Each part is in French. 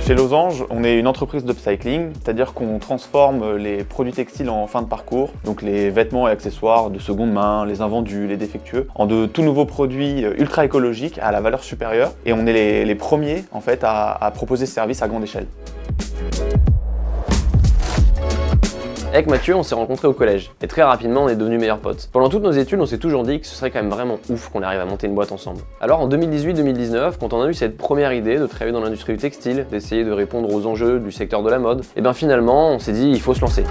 Chez Losange, on est une entreprise d'upcycling, c'est-à-dire qu'on transforme les produits textiles en fin de parcours, donc les vêtements et accessoires de seconde main, les invendus, les défectueux, en de tout nouveaux produits ultra écologiques à la valeur supérieure. Et on est les premiers en fait à proposer ce service à grande échelle. Avec Mathieu, on s'est rencontrés au collège et très rapidement on est devenus meilleurs potes. Pendant toutes nos études, on s'est toujours dit que ce serait quand même vraiment ouf qu'on arrive à monter une boîte ensemble. Alors en 2018-2019, quand on a eu cette première idée de travailler dans l'industrie du textile, d'essayer de répondre aux enjeux du secteur de la mode, et bien finalement on s'est dit il faut se lancer.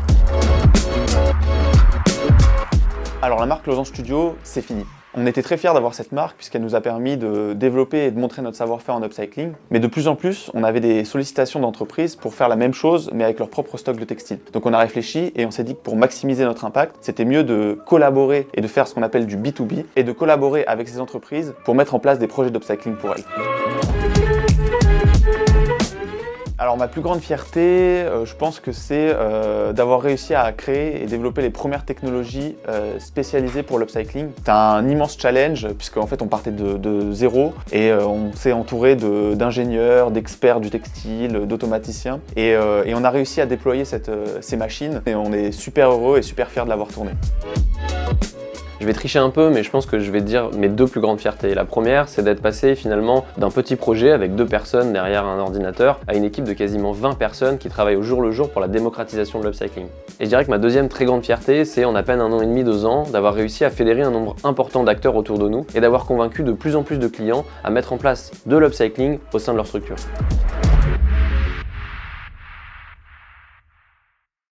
Alors la marque Losange Studio, c'est fini. On était très fiers d'avoir cette marque puisqu'elle nous a permis de développer et de montrer notre savoir-faire en upcycling. Mais de plus en plus, on avait des sollicitations d'entreprises pour faire la même chose mais avec leur propre stock de textiles. Donc on a réfléchi et on s'est dit que pour maximiser notre impact, c'était mieux de collaborer et de faire ce qu'on appelle du B2B et de collaborer avec ces entreprises pour mettre en place des projets d'upcycling pour elles. Alors ma plus grande fierté, je pense que c'est d'avoir réussi à créer et développer les premières technologies spécialisées pour l'upcycling. C'est un immense challenge puisqu'en fait on partait de zéro et on s'est entouré d'ingénieurs, d'experts du textile, d'automaticiens et on a réussi à déployer ces machines et on est super heureux et super fiers de l'avoir tourné. Je vais tricher un peu, mais je pense que je vais te dire mes deux plus grandes fiertés. La première, c'est d'être passé finalement d'un petit projet avec 2 personnes derrière un ordinateur à une équipe de quasiment 20 personnes qui travaillent au jour le jour pour la démocratisation de l'upcycling. Et je dirais que ma deuxième très grande fierté, c'est en à peine 1 an et demi, 2 ans, d'avoir réussi à fédérer un nombre important d'acteurs autour de nous et d'avoir convaincu de plus en plus de clients à mettre en place de l'upcycling au sein de leur structure.